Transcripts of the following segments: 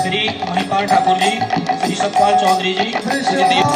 श्री मणिपाल ठाकुर जी, श्री सतपाल चौधरी जी, श्री देव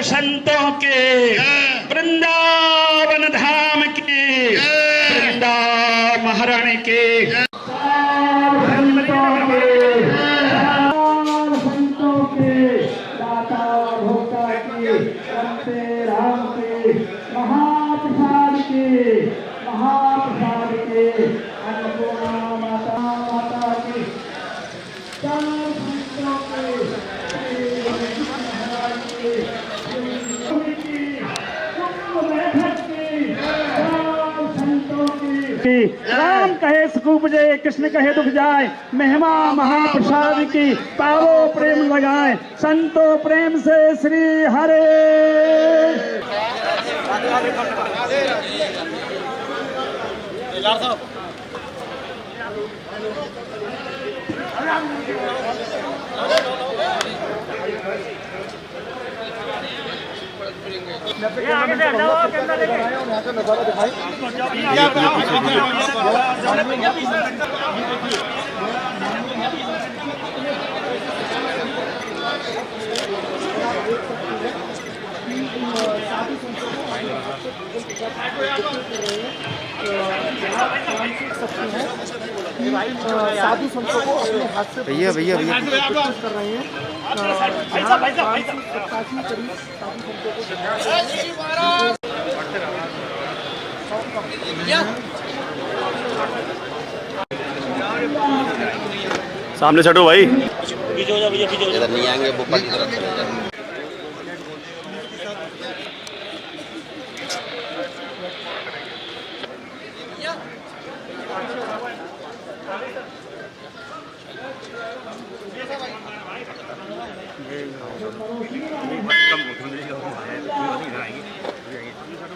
संतों के वृंदावन धाम के वृंदावन महारानी के संतों के दाता भोक्ता के रमते राम के महाप्रसाद के अन्नपूर्णा माता की संतों के राम कहे सुख उपजे, कृष्ण कहे दुख जाए, महिमा महाप्रसाद की पावो प्रेम लगाए, संतो प्रेम से श्री हरे। साधु संतों को अपने हाथ से भैया कर रहे हैं। सामने चढ़ो भाई, इधर नहीं आएंगे, वो पट तरफ चले जाएंगे।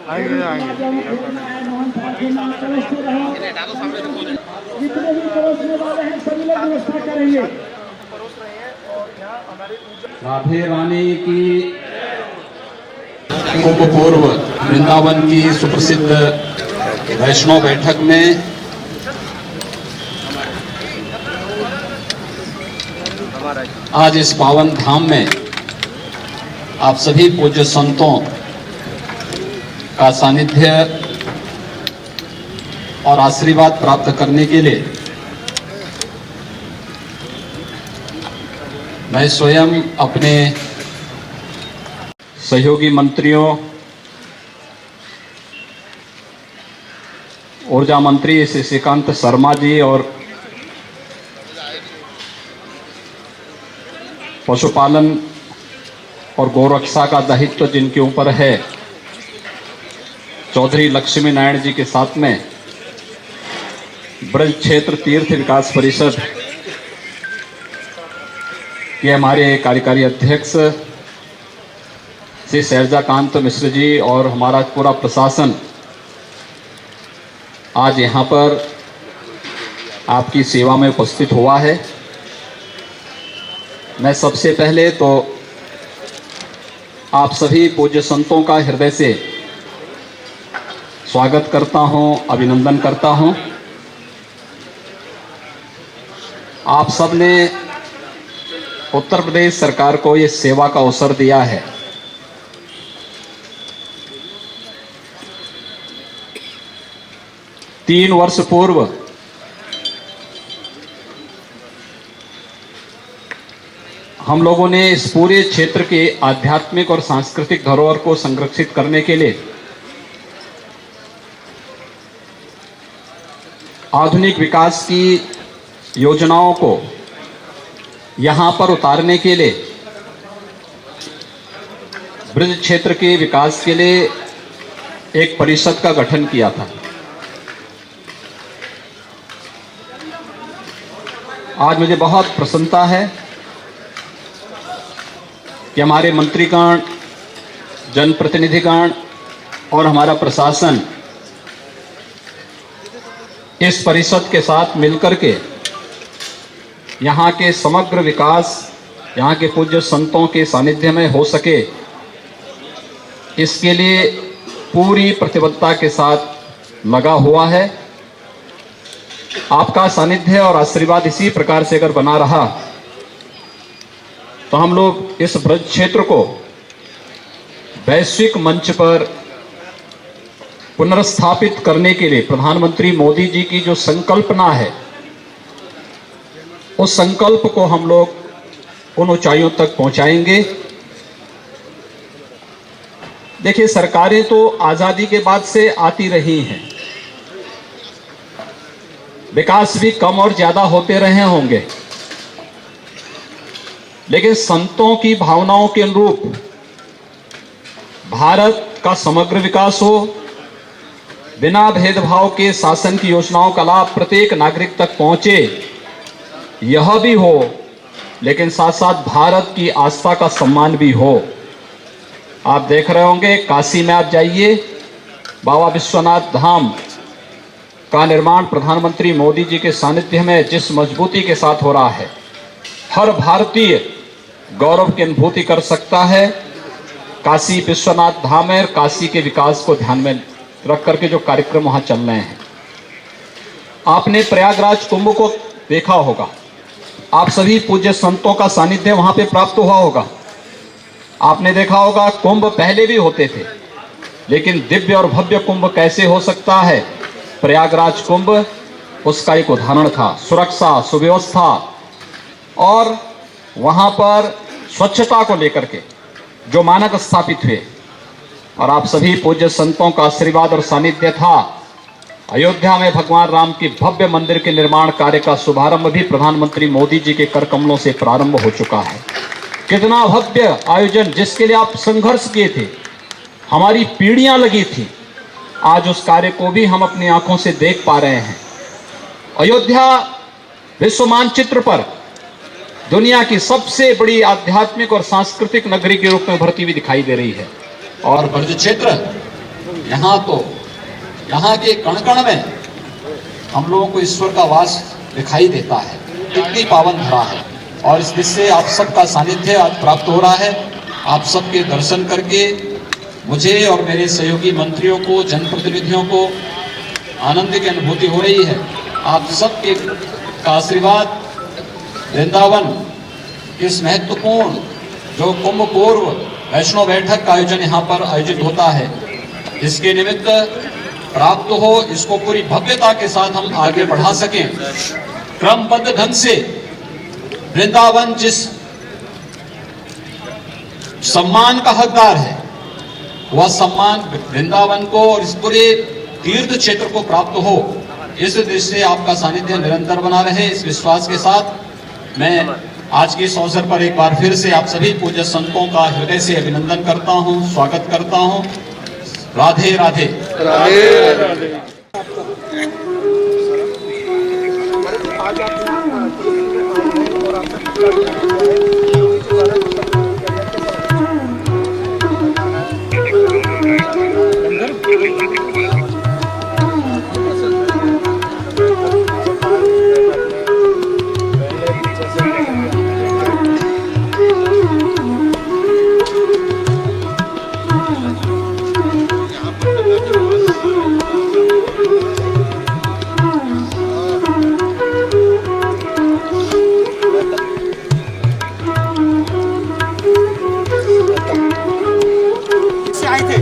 आएंगे संस्था के नाम परोसते रहो। जितने भी परोसने वाले हैं सभी लोग व्यवस्था करेंगे। राधे रानी की कुंभ पूर्व वृंदावन की सुप्रसिद्ध वैष्णव बैठक में आज इस पावन धाम में आप सभी पूज्य संतों का सानिध्य और आशीर्वाद प्राप्त करने के लिए मैं स्वयं अपने सहयोगी मंत्रियों, ऊर्जा मंत्री श्री श्रीकांत शर्मा जी और पशुपालन और गौरक्षा का दायित्व जिनके ऊपर है चौधरी लक्ष्मी नारायण जी के साथ में ब्रज क्षेत्र तीर्थ विकास परिषद के हमारे कार्यकारी अध्यक्ष श्री शैलजाकांत मिश्र जी और हमारा पूरा प्रशासन आज यहाँ पर आपकी सेवा में उपस्थित हुआ है। मैं सबसे पहले तो आप सभी पूज्य संतों का हृदय से स्वागत करता हूँ, अभिनंदन करता हूँ। आप सब ने उत्तर प्रदेश सरकार को ये सेवा का अवसर दिया है। तीन वर्ष पूर्व हम लोगों ने इस पूरे क्षेत्र के आध्यात्मिक और सांस्कृतिक धरोहर को संरक्षित करने के लिए आधुनिक विकास की योजनाओं को यहाँ पर उतारने के लिए ब्रज क्षेत्र के विकास के लिए एक परिषद का गठन किया था। आज मुझे बहुत प्रसन्नता है कि हमारे मंत्रीगण, जनप्रतिनिधिगण और हमारा प्रशासन इस परिषद के साथ मिलकर के यहाँ के समग्र विकास, यहाँ के पूज्य संतों के सानिध्य में हो सके, इसके लिए पूरी प्रतिबद्धता के साथ लगा हुआ है। आपका सानिध्य और आशीर्वाद इसी प्रकार से अगर बना रहा तो हम लोग इस ब्रज क्षेत्र को वैश्विक मंच पर पुनर्स्थापित करने के लिए प्रधानमंत्री मोदी जी की जो संकल्पना है, उस संकल्प को हम लोग उन ऊंचाइयों तक पहुंचाएंगे। देखिए, सरकारें तो आजादी के बाद से आती रही हैं, विकास भी कम और ज्यादा होते रहे होंगे, लेकिन संतों की भावनाओं के अनुरूप भारत का समग्र विकास हो, बिना भेदभाव के शासन की योजनाओं का लाभ प्रत्येक नागरिक तक पहुंचे, यह भी हो, लेकिन साथ साथ भारत की आस्था का सम्मान भी हो। आप देख रहे होंगे, काशी में आप जाइए, बाबा विश्वनाथ धाम का निर्माण प्रधानमंत्री मोदी जी के सानिध्य में जिस मजबूती के साथ हो रहा है, हर भारतीय गौरव की अनुभूति कर सकता है। काशी विश्वनाथ धाम में काशी के विकास को ध्यान में रख करके जो कार्यक्रम वहां चल रहे हैं। आपने प्रयागराज कुंभ को देखा होगा, आप सभी पूज्य संतों का सानिध्य वहां पे प्राप्त हुआ होगा। आपने देखा होगा, कुंभ पहले भी होते थे, लेकिन दिव्य और भव्य कुंभ कैसे हो सकता है? प्रयागराज कुंभ उसका एक उदाहरण था। सुरक्षा, सुव्यवस्था और वहां पर स्वच्छता को लेकर के जो मानक स्थापित हुए, और आप सभी पूज्य संतों का आशीर्वाद और सानिध्य था। अयोध्या में भगवान राम की भव्य मंदिर के निर्माण कार्य का शुभारंभ भी प्रधानमंत्री मोदी जी के कर कमलों से प्रारंभ हो चुका है। कितना भव्य आयोजन, जिसके लिए आप संघर्ष किए थे, हमारी पीढ़ियां लगी थी, आज उस कार्य को भी हम अपनी आंखों से देख पा रहे हैं। अयोध्या विश्व मानचित्र पर दुनिया की सबसे बड़ी आध्यात्मिक और सांस्कृतिक नगरी के रूप में उभरती हुई दिखाई दे रही है। और ब्रज क्षेत्र, यहाँ तो यहाँ के कण कण में हम लोगों को ईश्वर का वास दिखाई देता है। कितनी पावन धरा है और इस जिससे आप सबका सानिध्य आज प्राप्त हो रहा है। आप सबके दर्शन करके मुझे और मेरे सहयोगी मंत्रियों को, जनप्रतिनिधियों को आनंद की अनुभूति हो रही है। आप सबके का आशीर्वाद वृंदावन इस महत्वपूर्ण जो कुंभ पूर्व वैष्णव बैठक का आयोजन यहाँ पर आयोजित होता है, इसके निमित्त प्राप्त हो, इसको पूरी भव्यता के साथ हम आगे बढ़ा सकें। क्रमबद्ध ढंग से वृंदावन जिस सम्मान का हकदार है, वह सम्मान वृंदावन को और इस पूरे तीर्थ क्षेत्र को प्राप्त हो, इस दृष्टि से आपका सानिध्य निरंतर बना रहे, इस विश्वास के साथ मैं आज के इस अवसर पर एक बार फिर से आप सभी पूज्य संतों का हृदय से अभिनंदन करता हूं, स्वागत करता हूं। राधे राधे। राधे राधे।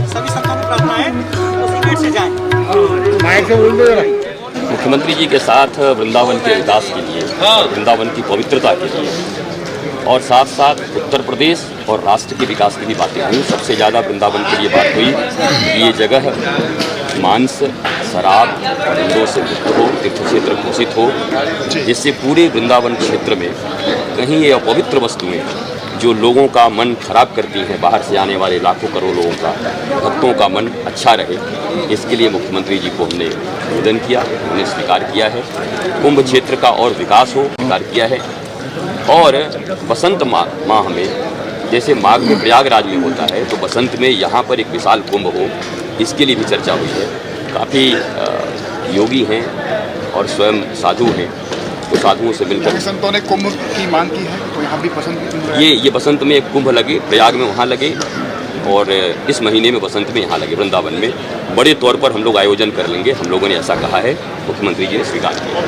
सभी संतों को प्रार्थना है उसी गेट से जाएं। मुख्यमंत्री जी के साथ वृंदावन के विकास के लिए, वृंदावन की पवित्रता के लिए और साथ साथ उत्तर प्रदेश और राष्ट्र के विकास की भी बातें हुई। सबसे ज़्यादा वृंदावन के लिए बात हुई कि ये जगह मांस, शराब, धंधों से मुक्त हो, तीर्थ क्षेत्र घोषित हो, जिससे पूरे वृंदावन क्षेत्र में कहीं ये अपवित्र वस्तुएं जो लोगों का मन खराब करती हैं, बाहर से आने वाले लाखों करोड़ लोगों का, भक्तों का मन अच्छा रहे, इसके लिए मुख्यमंत्री जी को हमने निवेदन किया, उन्हें स्वीकार किया है। कुंभ क्षेत्र का और विकास हो, स्वीकार किया है। और बसंत माह में, जैसे माघ में प्रयागराज में होता है, तो बसंत में यहाँ पर एक विशाल कुंभ हो, इसके लिए भी चर्चा हुई है। काफ़ी योगी हैं और स्वयं साधु हैं, तो साधुओं से मिलकर संतों ने कुंभ की मांग की है, तो यहाँ भी बसंत ये बसंत में एक कुंभ लगे, प्रयाग में वहाँ लगे और इस महीने में बसंत में यहाँ लगे। वृंदावन में बड़े तौर पर हम लोग आयोजन कर लेंगे, हम लोगों ने ऐसा कहा है, मुख्यमंत्री जी ने स्वीकार किया।